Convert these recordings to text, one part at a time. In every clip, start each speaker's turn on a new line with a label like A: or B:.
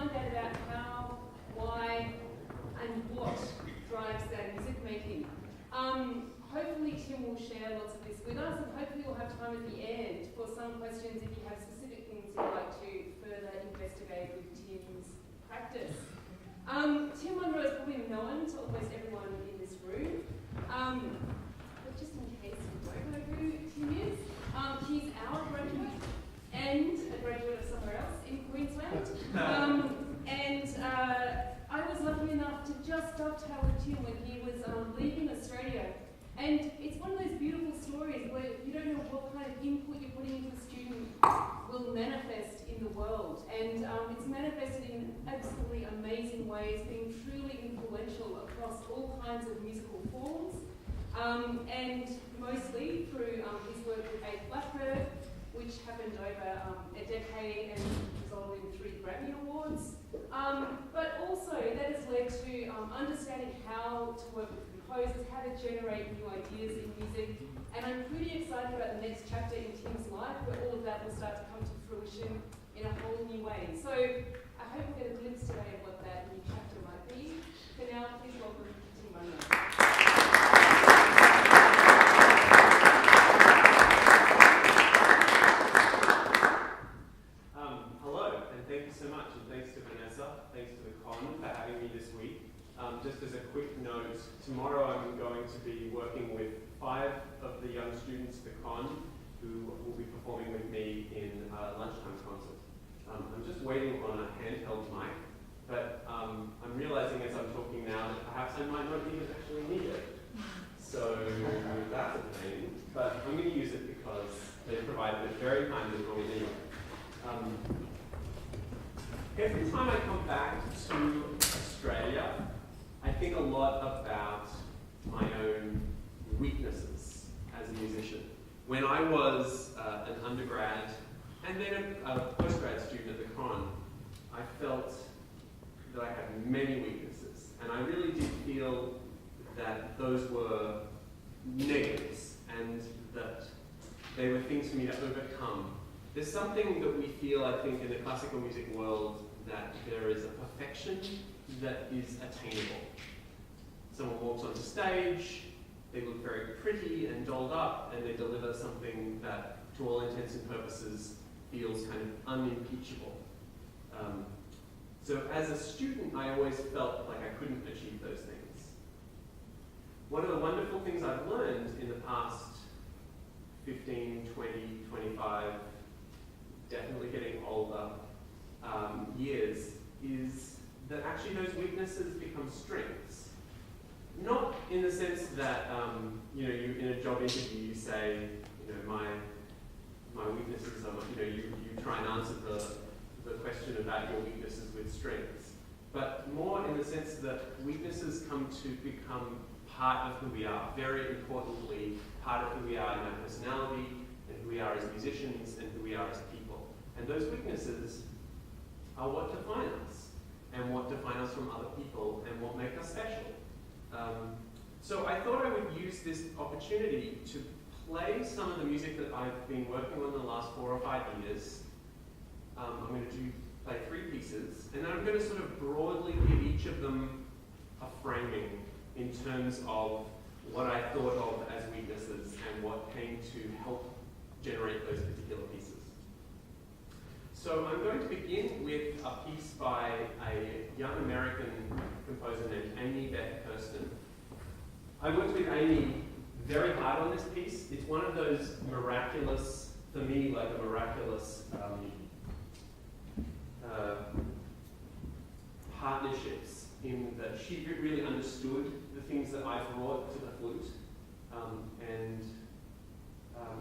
A: find out about how, why, and what drives that music making. Hopefully Tim will share lots of this with us, and hopefully we'll have time at the end for some questions if you have specific things you'd like to further investigate with Tim's practice. Tim Munro is probably known to almost everyone in this room, but just in case you don't know who Tim is, he's our graduate and a graduate of somewhere else in Queensland. I was lucky enough to just dovetail with Tim when he was leaving Australia. And it's one of those beautiful stories where you don't know what kind of input you're putting into a student will manifest in the world. And it's manifested in absolutely amazing ways, being truly influential across all kinds of musical forms. And mostly through his work with A Blackbird, which happened over a decade and resulted in 3 Grammy Awards. But also that has led to understanding how to work with composers, how to generate new ideas in music. And I'm pretty excited about the next chapter in Tim's life where all of that will start to come to fruition in a whole new way. So I hope we'll get a glimpse today of what that new chapter might be. For now, please welcome Tim Munro.
B: Thank you so much, and thanks to Vanessa, thanks to the Con for having me this week. Just as a quick note, tomorrow I'm going to be working with 5 of the young students at the Con who will be performing with me in a lunchtime concert. I'm just waiting on a handheld mic, but I'm realizing as I'm talking now that perhaps I might not even actually need it. So that's a pain, but I'm going to use it because they provided it very kindly for me anyway. Every time I come back to Australia, I think a lot about my own weaknesses as a musician. When I was an undergrad and then a postgrad student at the Con, I felt that I had many weaknesses, and I really did feel that those were negatives and that they were things for me to overcome. There's something that we feel, I think, in the classical music world, that there is a perfection that is attainable. Someone walks onto stage, they look very pretty and dolled up, and they deliver something that, to all intents and purposes, feels kind of unimpeachable. So as a student, I always felt like I couldn't achieve those things. One of the wonderful things I've learned in the past 15, 20, 25, definitely getting older, years, is that actually those weaknesses become strengths. Not in the sense that, you in a job interview you say, my weaknesses are, you try and answer the question about your weaknesses with strengths. But more in the sense that weaknesses come to become part of who we are, very importantly, part of who we are in our personality, and who we are as musicians, and who we are as people. And those weaknesses are what define us, and what define us from other people, and what make us special. So I thought I would use this opportunity to play some of the music that I've been working on the last 4 or 5 years. I'm going to play 3 pieces, and then I'm going to sort of broadly give each of them a framing in terms of what I thought of as weaknesses and what came to help generate those particular pieces. So I'm going to begin with a piece by a young American composer named Amy Beth Kirsten. I worked with Amy very hard on this piece. It's one of those miraculous, for me, like a miraculous partnerships in that she really understood the things that I brought to the flute, and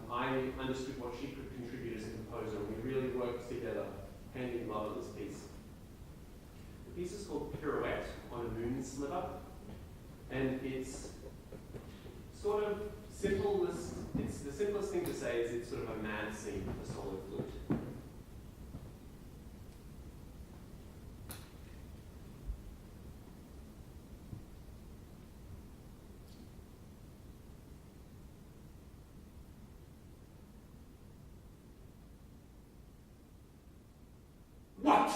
B: I understood what she could contribute as a composer, and we really worked together, hand in glove on this piece. The piece is called Pirouette on a Moon Sliver, and it's sort of simplest. It's the simplest thing to say is it's sort of a mad scene for solo flute. What?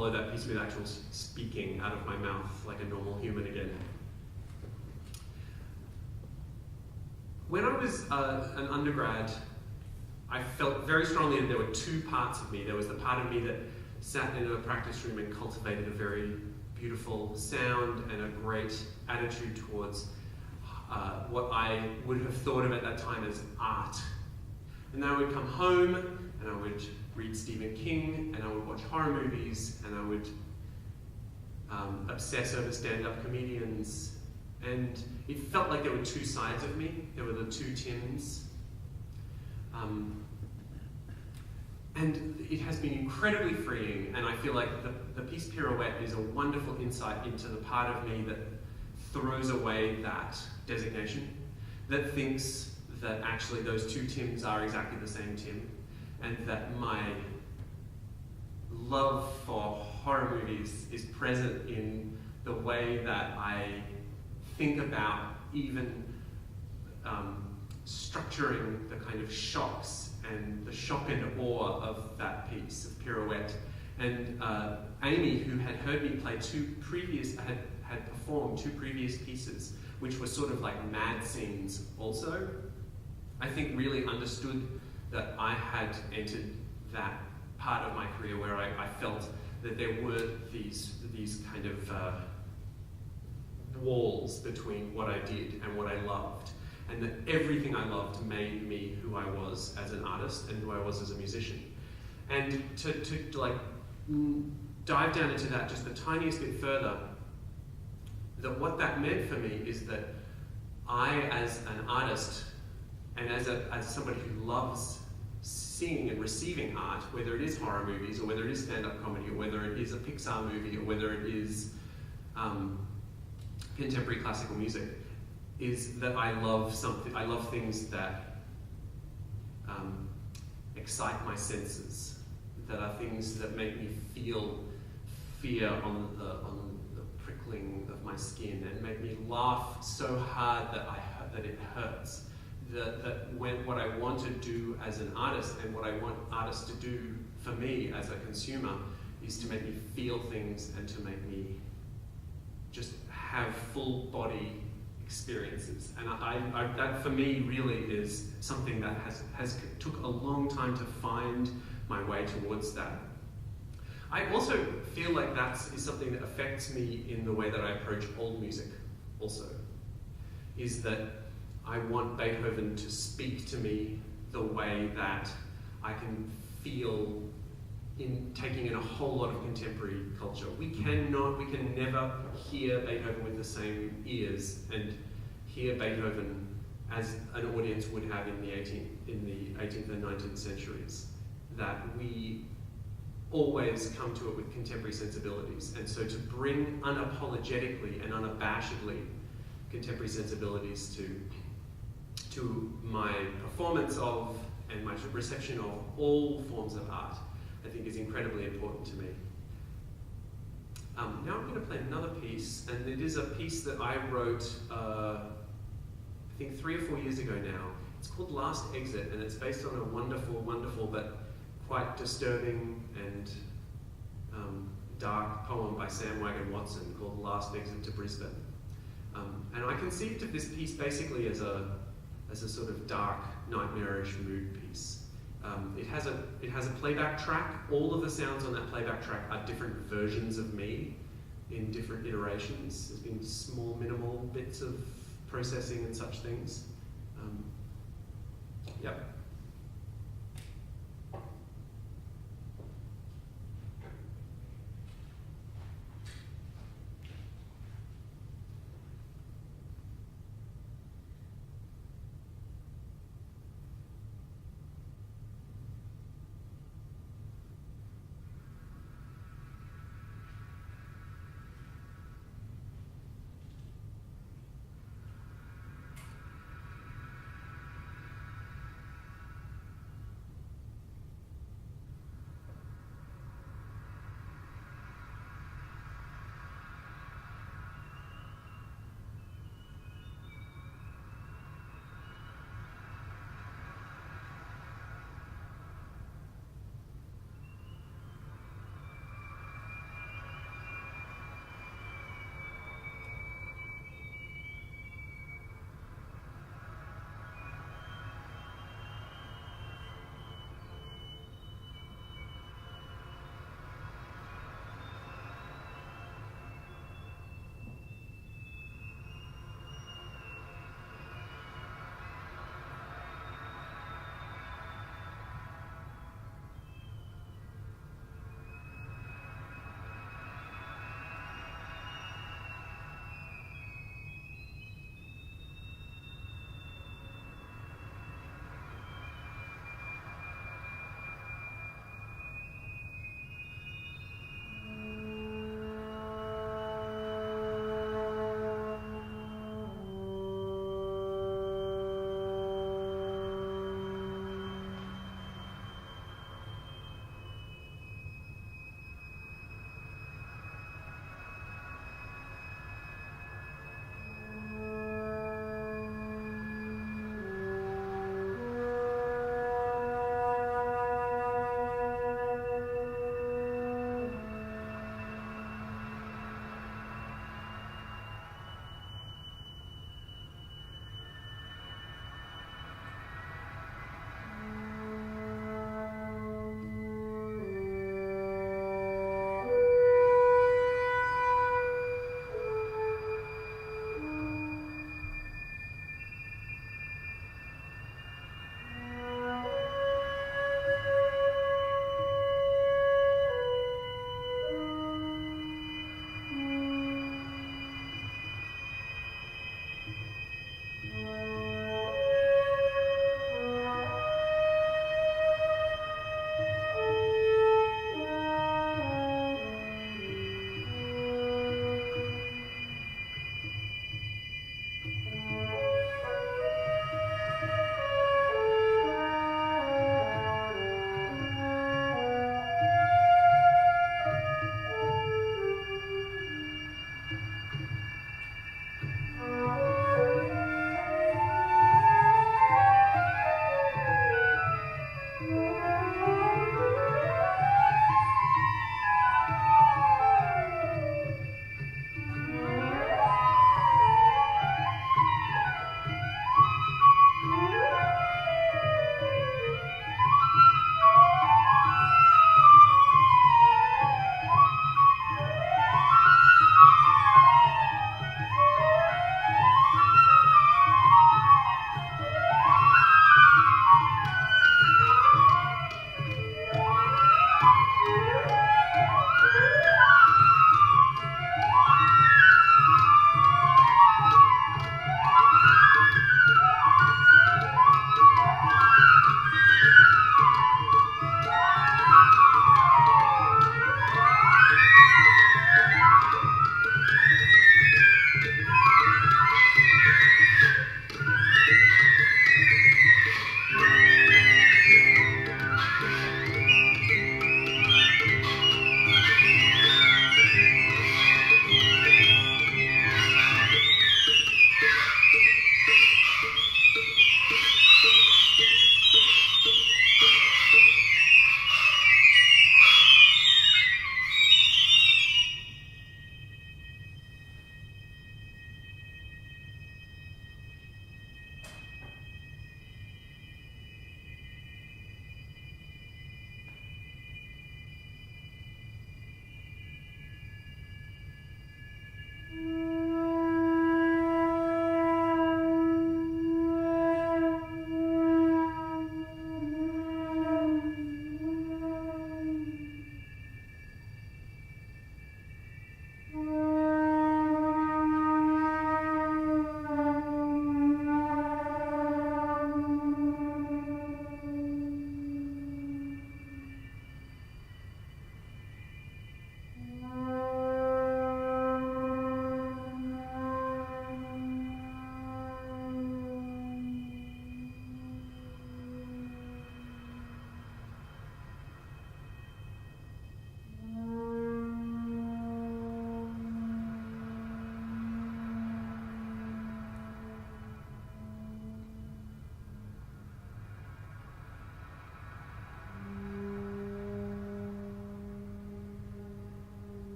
B: follow that piece with actual speaking out of my mouth like a normal human again. When I was an undergrad, I felt very strongly that there were two parts of me. There was the part of me that sat in a practice room and cultivated a very beautiful sound and a great attitude towards what I would have thought of at that time as art. And then I would come home and I would read Stephen King and I would watch horror movies and I would obsess over stand-up comedians. And it felt like there were two sides of me. There were the two Tims. And it has been incredibly freeing, and I feel like the piece Pirouette is a wonderful insight into the part of me that throws away that designation, that thinks that actually those two Tims are exactly the same Tim, and that my love for horror movies is present in the way that I think about even structuring the kind of shocks and the shock and awe of that piece of Pirouette. And Amy, who had heard me play had performed two previous pieces, which were sort of like mad scenes also, I think really understood that I had entered that part of my career where I felt that there were these kind of walls between what I did and what I loved, and that everything I loved made me who I was as an artist and who I was as a musician. And to like dive down into that just the tiniest bit further, that what that meant for me is that I, as an artist and as somebody who loves seeing and receiving art, whether it is horror movies or whether it is stand-up comedy or whether it is a Pixar movie or whether it is contemporary classical music, is that I love things that excite my senses, that are things that make me feel fear on the prickling of my skin and make me laugh so hard that it hurts. That when what I want to do as an artist and what I want artists to do for me as a consumer is to make me feel things and to make me just have full body experiences. And that for me really is something that has took a long time to find my way towards that. I also feel like that is something that affects me in the way that I approach old music also, is that I want Beethoven to speak to me the way that I can feel in taking in a whole lot of contemporary culture. We can never hear Beethoven with the same ears and hear Beethoven as an audience would have in the 18th and 19th centuries. That we always come to it with contemporary sensibilities. And so to bring unapologetically and unabashedly contemporary sensibilities to my performance of and my reception of all forms of art, I think is incredibly important to me. Now I'm going to play another piece, and it is a piece that I wrote, I think 3 or 4 years ago now. It's called Last Exit, and it's based on a wonderful, wonderful, but quite disturbing and dark poem by Sam Wagon-Watson called Last Exit to Brisbane. And I conceived of this piece basically as a sort of dark, nightmarish mood piece. It has a playback track. All of the sounds on that playback track are different versions of me in different iterations. There's been small, minimal bits of processing and such things. Yep.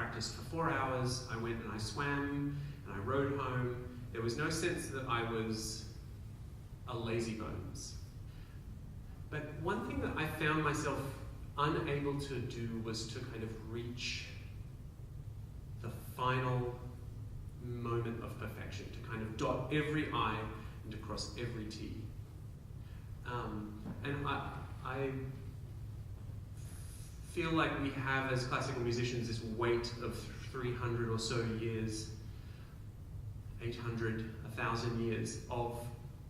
C: practiced for 4 hours. I went and I swam and I rode home. There was no sense that I was a lazy bones. But one thing that I found myself unable to do was to kind of reach the final moment of perfection, to kind of dot every I and to cross every T. And I feel like we have, as classical musicians, this weight of 300 or so years, 800, 1,000 years of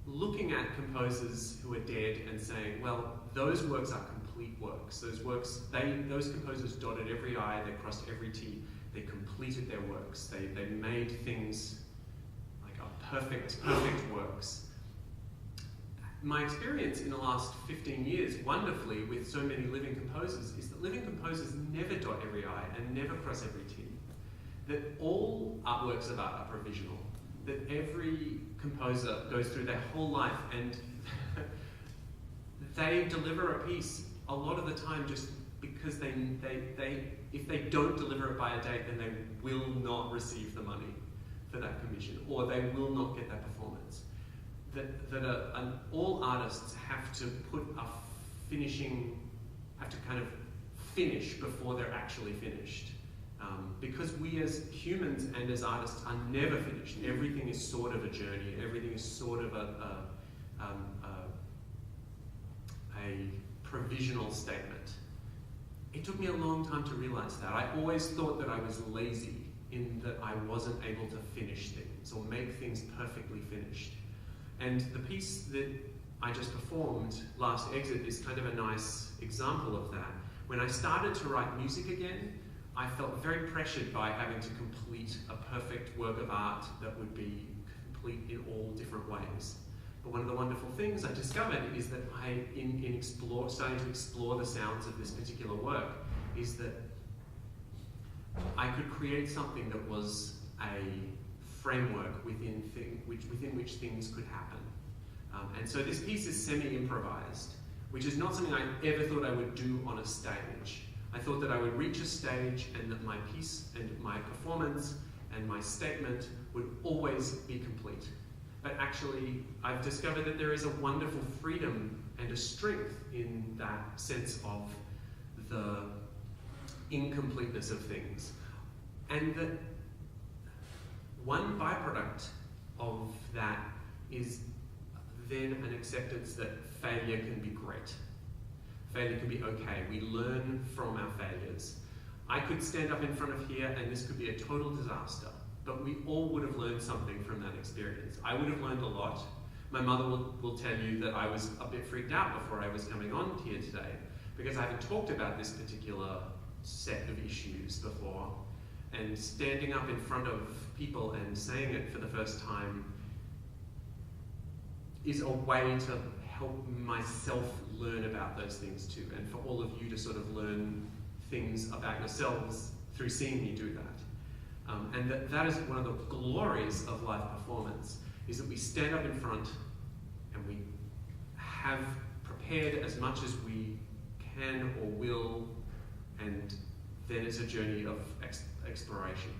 C: looking at composers who are dead and saying, well, those works are complete works. Those composers dotted every I, they crossed every T, they completed their works. They made things like a perfect works. My experience in the last 15 years, wonderfully, with so many living composers, is that living composers never dot every I and never cross every T. That all artworks of art are provisional. That every composer goes through their whole life and they deliver a piece a lot of the time just because they if they don't deliver it by a date, then they will not receive the money for that commission, or they will not get that performance. All artists have to have to kind of finish before they're actually finished. Because we as humans and as artists are never finished. Everything is sort of a journey. Everything is sort of a provisional statement. It took me a long time to realize that. I always thought that I was lazy in that I wasn't able to finish things or make things perfectly finished. And the piece that I just performed, Last Exit, is kind of a nice example of that. When I started to write music again, I felt very pressured by having to complete a perfect work of art that would be complete in all different ways. But one of the wonderful things I discovered is that starting to explore the sounds of this particular work, is that I could create something that was a framework within which things could happen. And so this piece is semi-improvised, which is not something I ever thought I would do on a stage. I thought that I would reach a stage and that my piece and my performance and my statement would always be complete. But actually, I've discovered that there is a wonderful freedom and a strength in that sense of the incompleteness of things. And that one byproduct of that is then an acceptance that failure can be great. Failure can be okay. We learn from our failures. I could stand up in front of here and this could be a total disaster, but we all would have learned something from that experience. I would have learned a lot. My mother will tell you that I was a bit freaked out before I was coming on here today because I haven't talked about this particular set of issues before. And standing up in front of people and saying it for the first time is a way to help myself learn about those things too, and for all of you to sort of learn things about yourselves through seeing me do that. And that is one of the glories of live performance, is that we stand up in front and we have prepared as much as we can or will, and then it's a journey of exploration.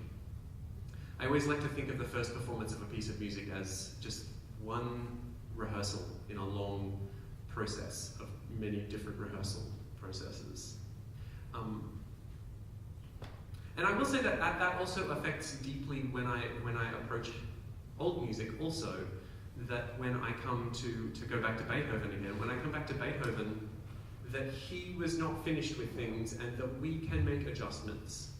C: I always like to think of the first performance of a piece of music as just one rehearsal in a long process of many different rehearsal processes. And I will say that that also affects deeply when I approach old music also, that when I come to go back to Beethoven again, when I come back to Beethoven, that he was not finished with things and that we can make adjustments.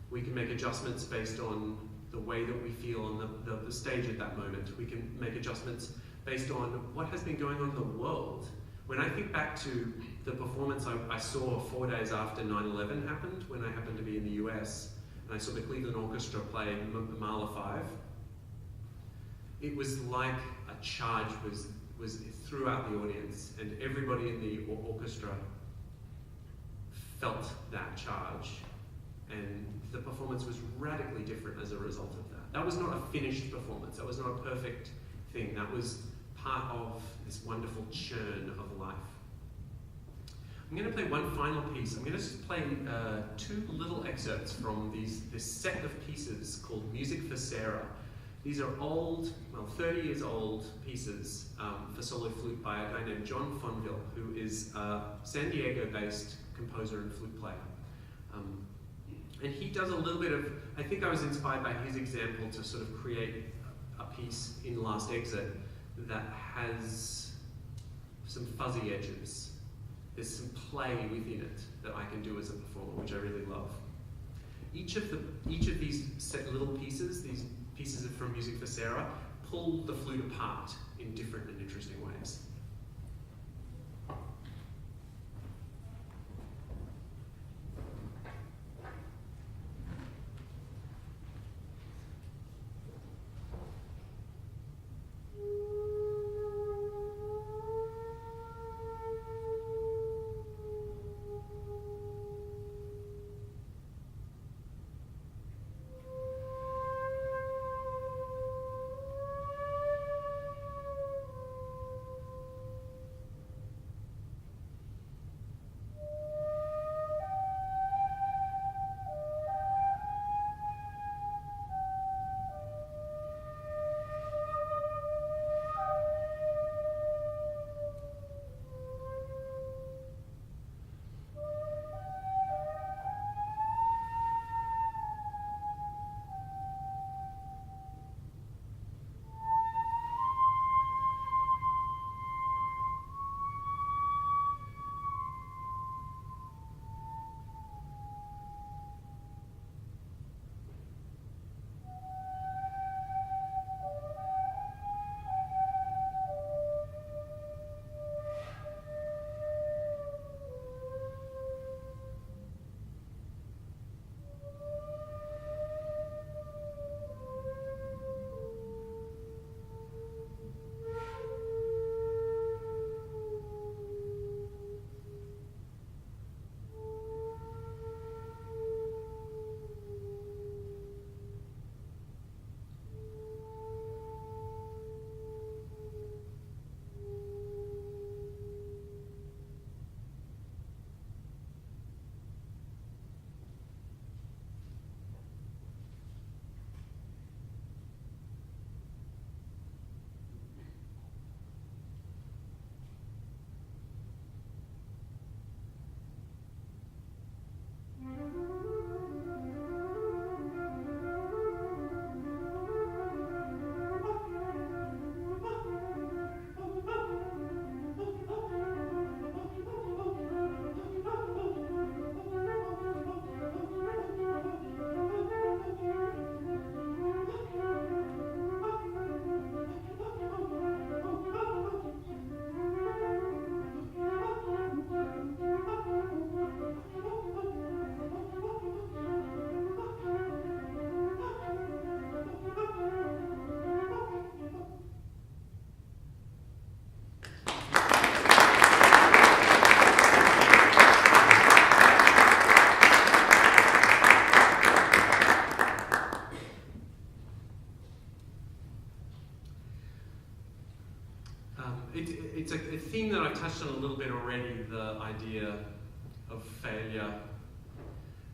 C: We can make adjustments based on the way that we feel on the stage at that moment. We can make adjustments based on what has been going on in the world. When I think back to the performance I saw 4 days after 9/11 happened, when I happened to be in the US, and I saw the Cleveland Orchestra play Mahler 5, it was like a charge was throughout the audience, and everybody in the orchestra felt that charge, and the performance was radically different as a result of that. That was not a finished performance, that was not a perfect thing, that was part of this wonderful churn of life. I'm going to play one final piece. I'm going to just play two little excerpts from this set of pieces called Music for Sarah. These are old, 30 years old pieces for solo flute by a guy named John Fonville, who is a San Diego-based composer and flute player. And he does a little bit of, I think I was inspired by his example to sort of create a piece in the last exit that has some fuzzy edges. There's some play within it that I can do as a performer, which I really love. Each of these little pieces, these pieces from Music for Sarah, pull the flute apart in different and interesting ways. It's a theme that I touched on a little bit already, the idea of failure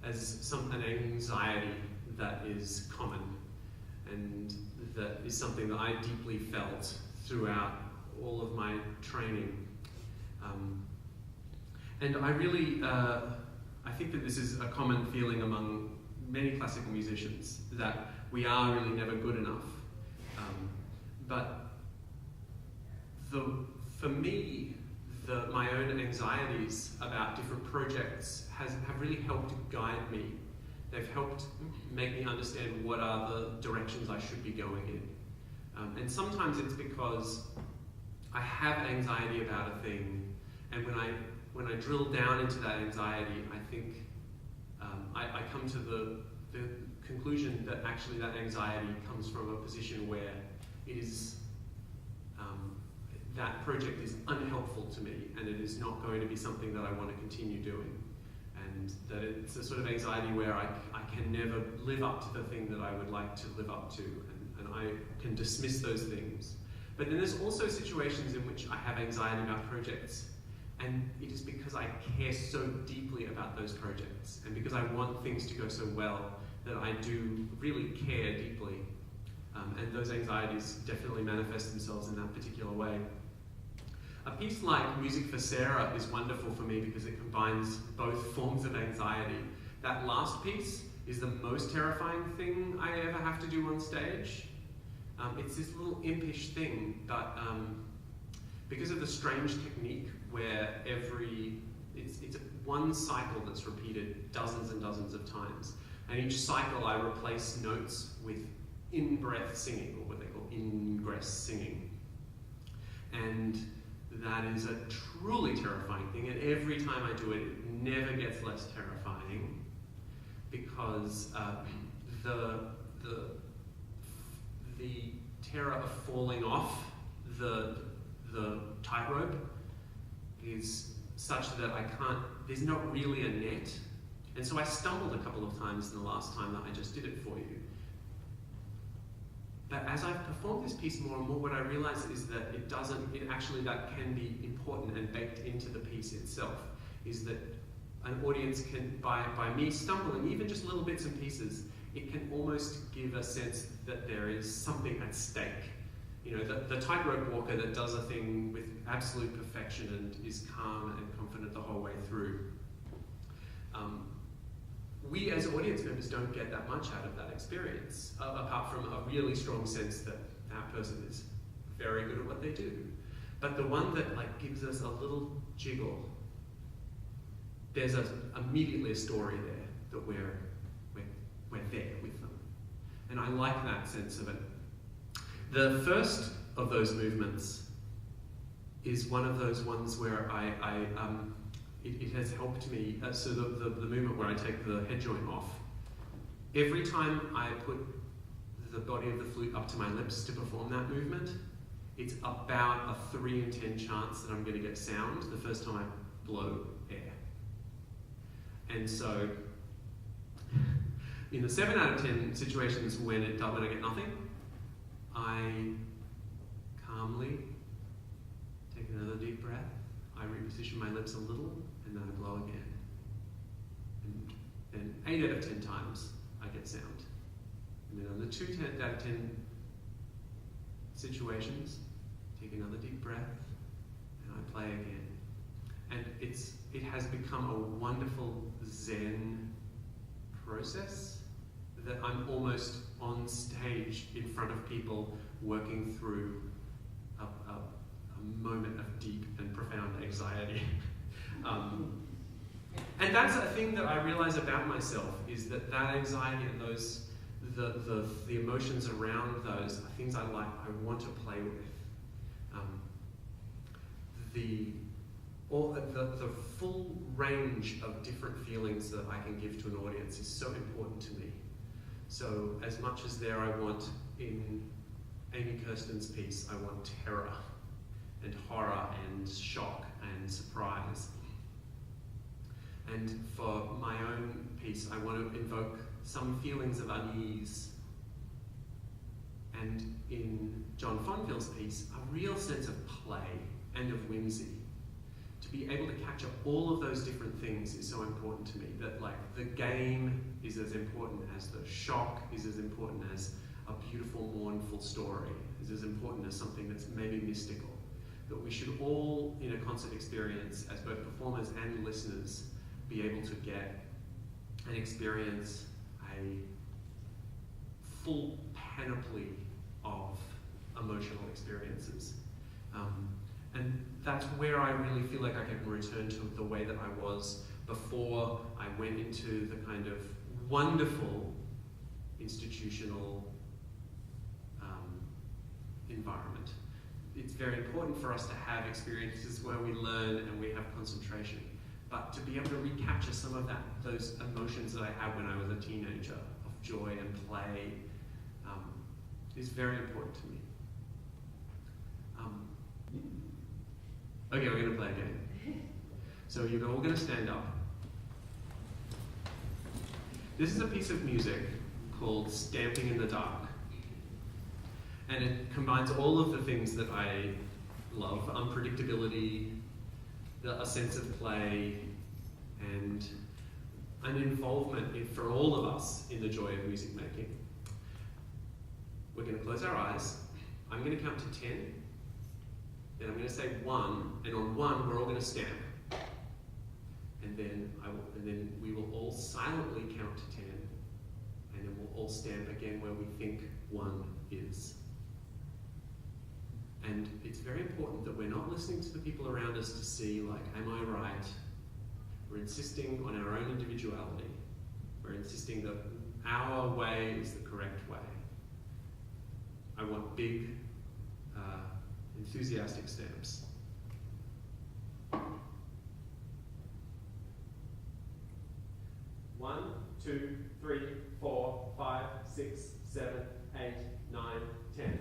C: as an anxiety that is common, and that is something that I deeply felt throughout all of my training. And I really, I think that this is a common feeling among many classical musicians, that we are really never good enough. But for me, my own anxieties about different projects have really helped guide me. They've helped make me understand what are the directions I should be going in. And sometimes it's because I have anxiety about a thing, and when I drill down into that anxiety, I think I come to the conclusion that actually that anxiety comes from a position where it is that project is unhelpful to me, and it is not going to be something that I want to continue doing, and that it's a sort of anxiety where I can never live up to the thing that I would like to live up to, and I can dismiss those things. But then there's also situations in which I have anxiety about projects And it is because I care so deeply about those projects, and because I want things to go so well, that I do really care deeply. And those anxieties definitely manifest themselves in that particular way. A piece like Music for Sarah is wonderful for me because it combines both forms of anxiety. That last piece is the most terrifying thing I ever have to do on stage. It's this little impish thing, but because of the strange technique where it's one cycle that's repeated dozens and dozens of times, and each cycle I replace notes with in-breath singing, or what they call ingress singing. And that is a truly terrifying thing, and every time I do it, it never gets less terrifying, because the terror of falling off the tightrope is such that there's not really a net. And so I stumbled a couple of times in the last time that I just did it for you. But as I've performed this piece more and more, what I realize is that that can be important and baked into the piece itself, is that an audience can, by me stumbling, even just little bits and pieces, it can almost give a sense that there is something at stake. You know, the tightrope walker that does a thing with absolute perfection and is calm and confident the whole way through. We as audience members don't get that much out of that experience, apart from a really strong sense that that person is very good at what they do. But the one that gives us a little jiggle, there's immediately a story there that we're there with them. And I like that sense of it. The first of those movements is one of those ones where it has helped me. So the movement where I take the head joint off, every time I put the body of the flute up to my lips to perform that movement, it's about a 3 in 10 chance that I'm going to get sound the first time I blow air. And so, in the 7 out of 10 situations when I get nothing, I calmly take another deep breath, I reposition my lips a little, and then I blow again. And then 8 out of 10 times, I get sound. And then on the 2 out of 10 situations, take another deep breath, and I play again. And it has become a wonderful Zen process that I'm almost on stage in front of people working through a moment of deep and profound anxiety. And that's a thing that I realize about myself, is that anxiety and the emotions around those are things I want to play with. The full range of different feelings that I can give to an audience is so important to me. So as much as there I want, in Amy Kirsten's piece, I want terror and horror and shock and surprise. And for my own piece, I want to invoke some feelings of unease. And in John Fonville's piece, a real sense of play and of whimsy. To be able to capture all of those different things is so important to me, that the game is as important as the shock, is as important as a beautiful, mournful story, is as important as something that's maybe mystical. That we should all, in a concert experience, as both performers and listeners, be able to get and experience a full panoply of emotional experiences. And that's where I really feel like I can return to the way that I was before I went into the kind of wonderful institutional environment. It's very important for us to have experiences where we learn and we have concentration, but to be able to recapture some of those emotions that I had when I was a teenager, of joy and play, is very important to me. Okay, we're going to play again. So you're all going to stand up. This is a piece of music called Stamping in the Dark. And it combines all of the things that I love: unpredictability, a sense of play, and an involvement for all of us in the joy of music making. We're going to close our eyes. I'm going to count to 10. Then I'm going to say 1, and on 1 we're all going to stamp. And then we will all silently count to 10, and then we'll all stamp again where we think 1 is. And it's very important that we're not listening to the people around us to see, like, am I right? We're insisting on our own individuality. We're insisting that our way is the correct way. I want big, enthusiastic stamps.
B: 1, 2, 3, 4, 5, 6, 7, 8, 9, 10.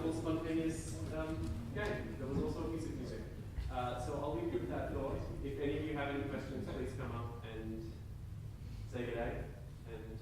B: Spontaneous game. There was also music. So I'll leave you with that thought. If any of you have any questions, please come up and say good day. And